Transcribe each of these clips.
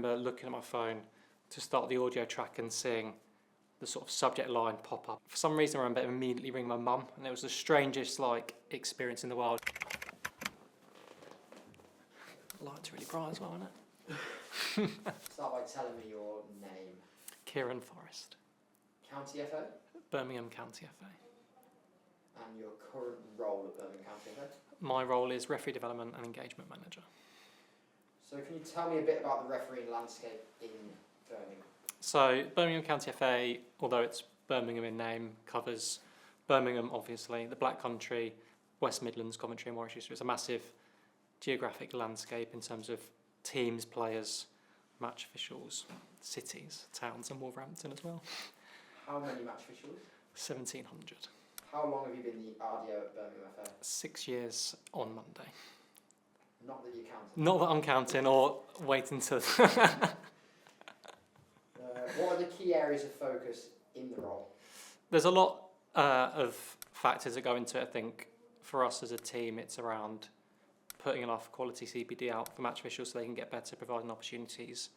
remember looking at my phone to start the audio track and seeing the sort of subject line pop up. For some reason I remember immediately ringing my mum, and it was the strangest experience in the world. The light's really bright as well, isn't it? Start by telling me your name. Keiran Forrest. County FA? Birmingham County FA. And your current role at Birmingham County FA? My role is referee development and engagement manager. So can you tell me a bit about the refereeing landscape in Birmingham? So Birmingham County FA, although it's Birmingham in name, covers Birmingham, obviously, the Black Country, West Midlands, Coventry and Warwickshire. So it's a massive geographic landscape in terms of teams, players, match officials, cities, towns and Wolverhampton as well. How many match officials? 1,700. How long have you been the RDO at Birmingham FA? 6 years on Monday. Not that you're counting. Not that I'm counting or waiting to... What are the key areas of focus in the role? There's a lot of factors that go into it. I think for us as a team, it's around putting enough quality CPD out for match officials so they can get better, providing opportunities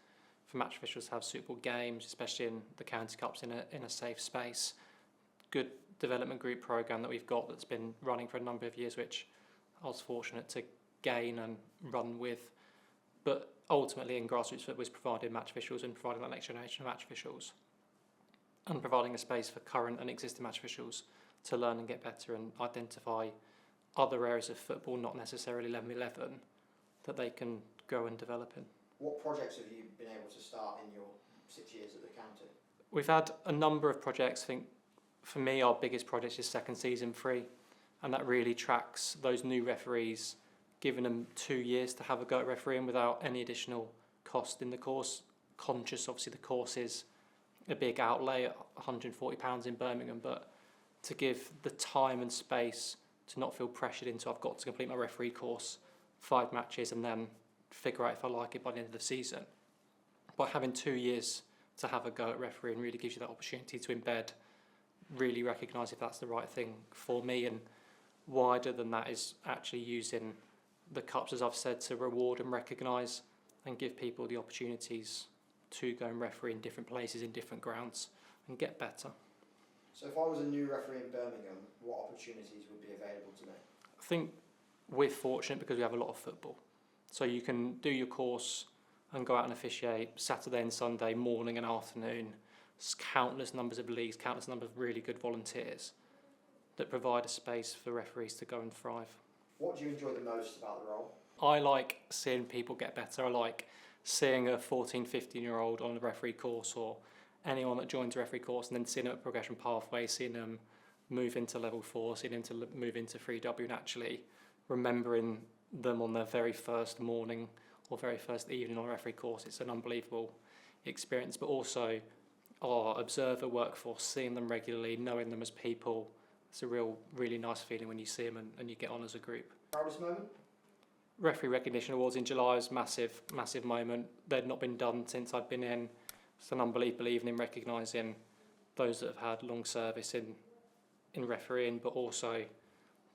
for match officials to have suitable games, especially in the county cups in a safe space. Good development group programme that we've got that's been running for a number of years, which I was fortunate to gain and run with. But ultimately in grassroots football was providing match officials and providing that next generation of match officials and providing a space for current and existing match officials to learn and get better and identify other areas of football, not necessarily 11-11, that they can grow and develop in. What projects have you been able to start in your 6 years at the county? We've had a number of projects. I think for me our biggest project is second season free, and that really tracks those new referees, giving them 2 years to have a go at refereeing without any additional cost in the course. Conscious, obviously, the course is a big outlay at £140 in Birmingham, but to give the time and space to not feel pressured into I've got to complete my referee course, 5 matches, and then figure out if I like it by the end of the season. By having 2 years to have a go at refereeing really gives you that opportunity to embed, really recognise if that's the right thing for me, and wider than that is actually using the cups, as I've said, to reward and recognise and give people the opportunities to go and referee in different places, in different grounds, and get better. So if I was a new referee in Birmingham, what opportunities would be available to me? I think we're fortunate because we have a lot of football. So you can do your course and go out and officiate Saturday and Sunday, morning and afternoon. There's countless numbers of leagues, countless numbers of really good volunteers that provide a space for referees to go and thrive. What do you enjoy the most about the role? I like seeing people get better. I like seeing a 14, 15-year-old on a referee course, or anyone that joins a referee course, and then seeing them at progression pathway, seeing them move into level 4, seeing them to move into 3W, and actually remembering them on their very first morning or very first evening on a referee course. It's an unbelievable experience, but also our observer workforce, seeing them regularly, knowing them as people. It's a really nice feeling when you see them and you get on as a group. Proudest moment? Referee recognition awards in July was massive moment. They'd not been done since I'd been in. It's an unbelievable evening, recognising those that have had long service in refereeing, but also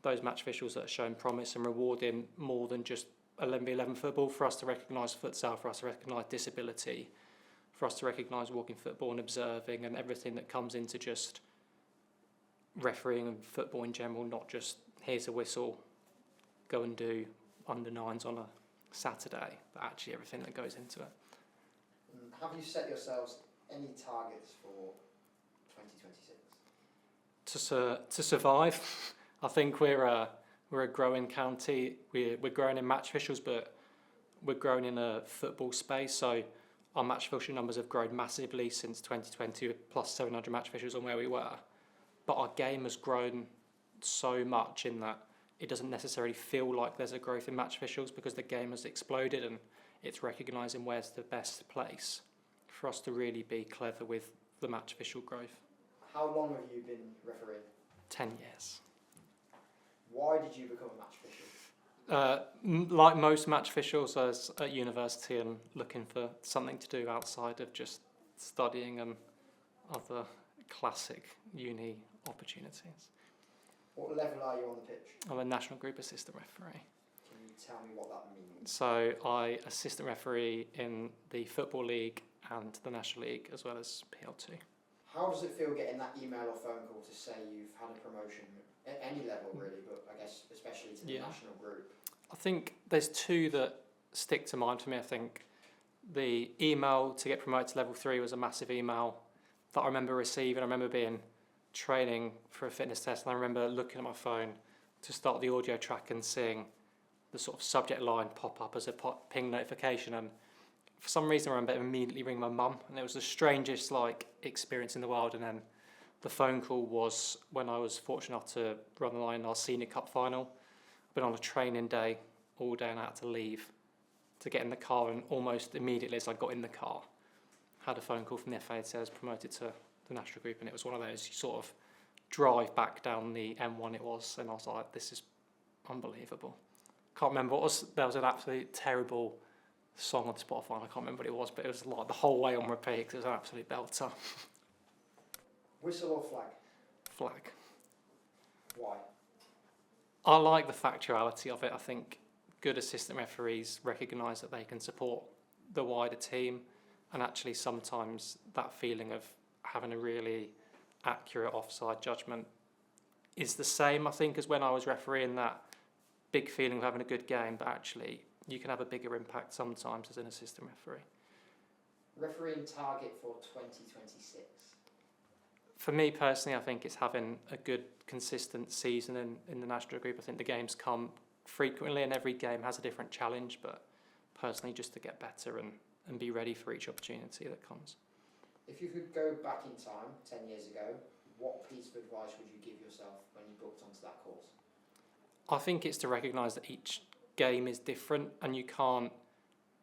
those match officials that have shown promise, and rewarding more than just 11v11 football, for us to recognise futsal, for us to recognise disability, for us to recognise walking football and observing and everything that comes into just refereeing and football in general, not just here's a whistle, go and do under-9s on a Saturday, but actually everything that goes into it. Have you set yourselves any targets for 2026? To survive, I think we're a growing county. We're growing in match officials, but we're growing in a football space. So our match official numbers have grown massively since 2020, with plus 700 match officials on where we were. But our game has grown so much in that it doesn't necessarily feel like there's a growth in match officials, because the game has exploded and it's recognising where's the best place for us to really be clever with the match official growth. How long have you been refereeing? 10 years. Why did you become a match official? Like most match officials, I was at university and looking for something to do outside of just studying and other classic uni opportunities. What level are you on the pitch? I'm a national group assistant referee. Can you tell me what that means? So I assistant referee in the Football League and the National League, as well as PL2. How does it feel getting that email or phone call to say you've had a promotion at any level really, but I guess especially to the national group? I think there's two that stick to mind for me. I think the email to get promoted to level 3 was a massive email that I remember receiving. I remember being training for a fitness test, and I remember looking at my phone to start the audio track and seeing the sort of subject line pop up as a ping notification, and for some reason I remember immediately ringing my mum, and it was the strangest experience in the world. And then the phone call was when I was fortunate enough to run the line in our senior cup final. I've been on a training day all day and I had to leave to get in the car, and almost immediately as I got in the car, had a phone call from the FA that says promoted to the national group, and it was one of those you sort of drive back down the M1 it was, and I was like, this is unbelievable. Can't remember what was, there was an absolutely terrible song on Spotify, and I can't remember what it was, but it was like the whole way on repeat because it was an absolute belter. Whistle or flag? Flag. Why? I like the factuality of it. I think good assistant referees recognise that they can support the wider team, and actually sometimes that feeling of having a really accurate offside judgment is the same, I think, as when I was refereeing, that big feeling of having a good game, but actually you can have a bigger impact sometimes as an assistant referee. Refereeing target for 2026? For me personally, I think it's having a good, consistent season in the national group. I think the games come frequently and every game has a different challenge, but personally just to get better and be ready for each opportunity that comes. If you could go back in time, 10 years ago, what piece of advice would you give yourself when you booked onto that course? I think it's to recognise that each game is different and you can't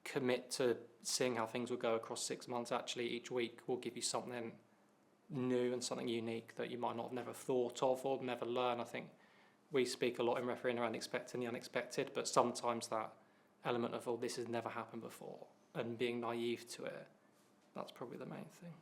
commit to seeing how things will go across 6 months. Actually, each week will give you something new and something unique that you might not have never thought of or never learn. I think we speak a lot in refereeing around expecting the unexpected, but sometimes that element of, oh, this has never happened before, and being naive to it, that's probably the main thing.